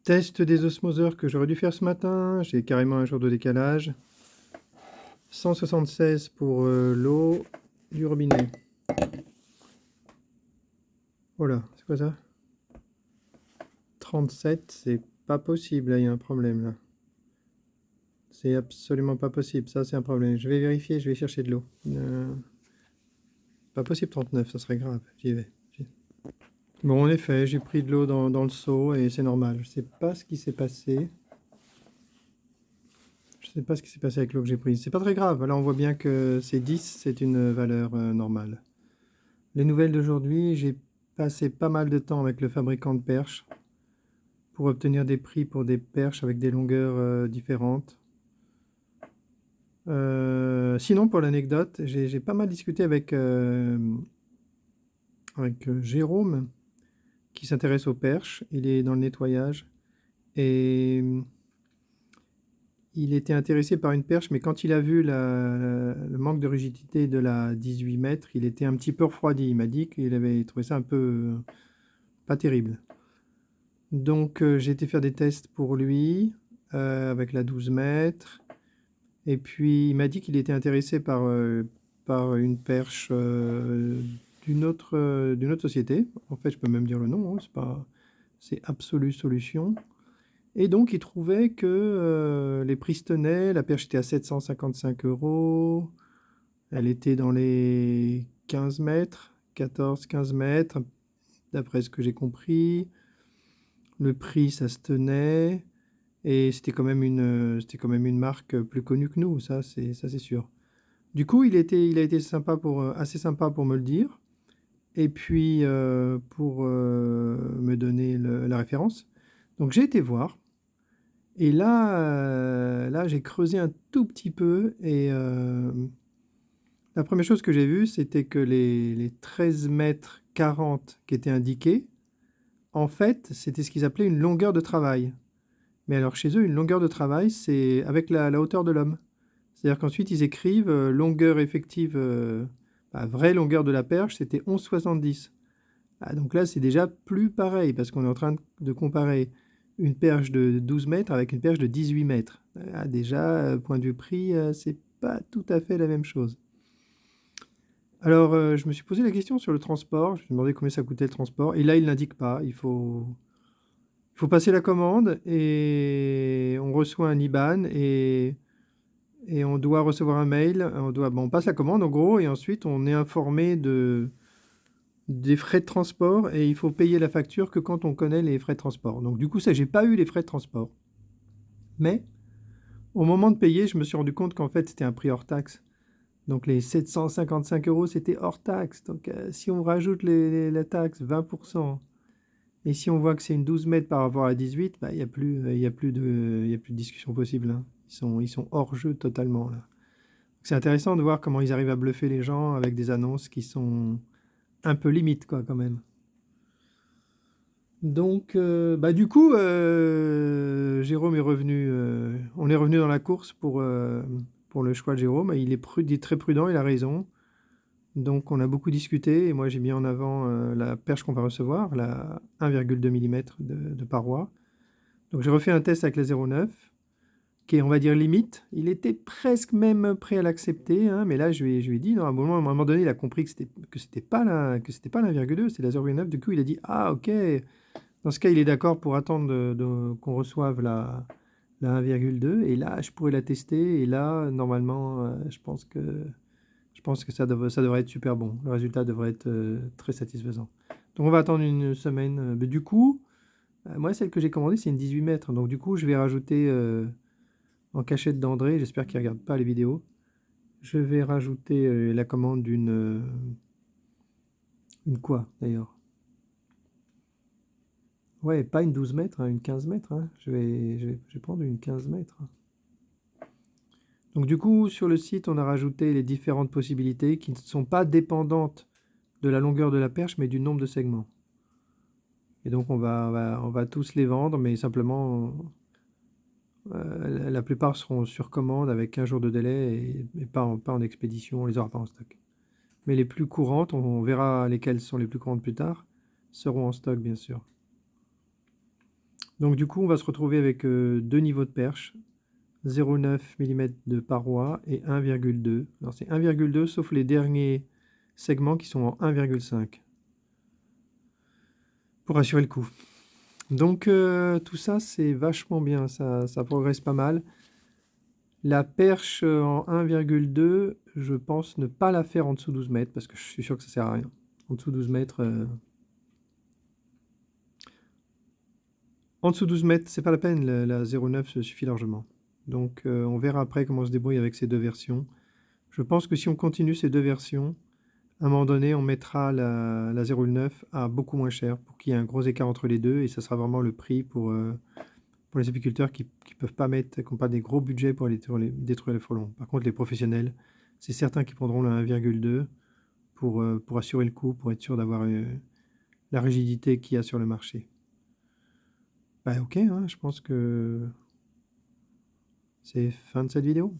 Test des osmoseurs que j'aurais dû faire ce matin, j'ai carrément un jour de décalage. 176 pour l'eau du robinet. Voilà, c'est quoi ça? 37, c'est pas possible, là, il y a un problème là. C'est absolument pas possible, ça c'est un problème. Je vais vérifier, je vais chercher de l'eau. Pas possible 39, ça serait grave, j'y vais. Bon, en effet, j'ai pris de l'eau dans le seau et c'est normal. Je sais pas ce qui s'est passé. Je sais pas ce qui s'est passé avec l'eau que j'ai prise. C'est pas très grave, là on voit bien que c'est 10, c'est une valeur normale. Les nouvelles d'aujourd'hui, j'ai passé pas mal de temps avec le fabricant de perches pour obtenir des prix pour des perches avec des longueurs différentes. Sinon, pour l'anecdote, j'ai pas mal discuté avec Jérôme, qui s'intéresse aux perches. Il est dans le nettoyage et il était intéressé par une perche, mais quand il a vu le manque de rigidité de la 18 mètres, il était un petit peu refroidi. Il m'a dit qu'il avait trouvé ça un peu pas terrible. Donc j'ai été faire des tests pour lui avec la 12 mètres. Et puis il m'a dit qu'il était intéressé par une perche d'une autre société. En fait, je peux même dire le nom, hein, c'est Absolue Solution. Et donc il trouvait que les prix se tenaient. La perche était à 755 €. Elle était dans les 15 mètres, 14-15 mètres, d'après ce que j'ai compris. Le prix, ça se tenait. Et c'était quand même une marque plus connue que nous, ça c'est sûr. Du coup, il a été sympa assez sympa pour me le dire. Et puis pour me donner la référence. Donc j'ai été voir. Et là j'ai creusé un tout petit peu. Et la première chose que j'ai vue, c'était que les 13 mètres 40 qui étaient indiqués, en fait, c'était ce qu'ils appelaient une longueur de travail. Mais alors chez eux, une longueur de travail, c'est avec la hauteur de l'homme. C'est-à-dire qu'ensuite, ils écrivent longueur effective, vraie longueur de la perche, c'était 11,70. Ah, donc là, c'est déjà plus pareil, parce qu'on est en train de comparer une perche de 12 mètres avec une perche de 18 mètres. Ah, déjà, point de vue prix, c'est pas tout à fait la même chose. Alors, je me suis posé la question sur le transport. Je me suis demandé combien ça coûtait le transport. Et là, il n'indique pas. Il faut passer la commande et on reçoit un IBAN et on doit recevoir un mail. On passe la commande en gros et ensuite on est informé des frais de transport et il faut payer la facture que quand on connaît les frais de transport. Donc du coup, ça, j'ai pas eu les frais de transport. Mais au moment de payer, je me suis rendu compte qu'en fait, c'était un prix hors taxe. Donc les 755 €, c'était hors taxe. Donc si on rajoute la taxe, 20%. Et si on voit que c'est une 12 mètres par rapport à 18, bah, il y a plus de discussion possible, hein. Ils sont hors jeu totalement, là. C'est intéressant de voir comment ils arrivent à bluffer les gens avec des annonces qui sont un peu limites, quoi, quand même. Donc, du coup, Jérôme est revenu. On est revenu dans la course pour le choix de Jérôme. Il est très prudent, il a raison. Donc, on a beaucoup discuté et moi, j'ai mis en avant la perche qu'on va recevoir, la 1,2 mm de paroi. Donc, j'ai refait un test avec la 0,9, qui est, on va dire, limite. Il était presque même prêt à l'accepter, hein, mais là, je lui ai dit, non, à un moment donné, il a compris que c'était pas la 1,2, c'était la 0,9. Du coup, il a dit, ah, ok. Dans ce cas, il est d'accord pour attendre qu'on reçoive la 1,2. Et là, je pourrais la tester. Et là, normalement, je pense que ça devrait être super bon. Le résultat devrait être très satisfaisant. Donc, on va attendre une semaine. Mais du coup, moi, celle que j'ai commandée, c'est une 18 mètres. Donc, du coup, je vais rajouter en cachette d'André. J'espère qu'il ne regarde pas les vidéos. Je vais rajouter la commande une quoi, d'ailleurs? Ouais, pas une 12 mètres, hein, une 15 mètres, hein. Je vais prendre une 15 mètres. Donc du coup, sur le site, on a rajouté les différentes possibilités qui ne sont pas dépendantes de la longueur de la perche, mais du nombre de segments. Et donc on va tous les vendre, mais simplement, la plupart seront sur commande avec un jour de délai et pas en expédition, on les aura pas en stock. Mais les plus courantes, on verra lesquelles sont les plus courantes plus tard, seront en stock bien sûr. Donc du coup, on va se retrouver avec deux niveaux de perche, 0,9 mm de paroi et 1,2. Alors c'est 1,2 sauf les derniers segments qui sont en 1,5 pour assurer le coup. Donc tout ça, c'est vachement bien, ça progresse pas mal. La perche en 1,2, je pense ne pas la faire en dessous de 12 mètres parce que je suis sûr que ça sert à rien. En dessous de 12 mètres, en dessous de 12 mètres, c'est pas la peine, la 0,9 suffit largement. Donc on verra après comment on se débrouille avec ces deux versions. Je pense que si on continue ces deux versions, à un moment donné, on mettra la 0,9 à beaucoup moins cher pour qu'il y ait un gros écart entre les deux et ça sera vraiment le prix pour les apiculteurs qui peuvent pas mettre, qui n'ont pas des gros budgets pour aller détruire les frelons. Par contre, les professionnels, c'est certains qui prendront le 1,2 pour assurer le coup, pour être sûr d'avoir la rigidité qu'il y a sur le marché. Bah ok, hein, je pense que c'est fin de cette vidéo.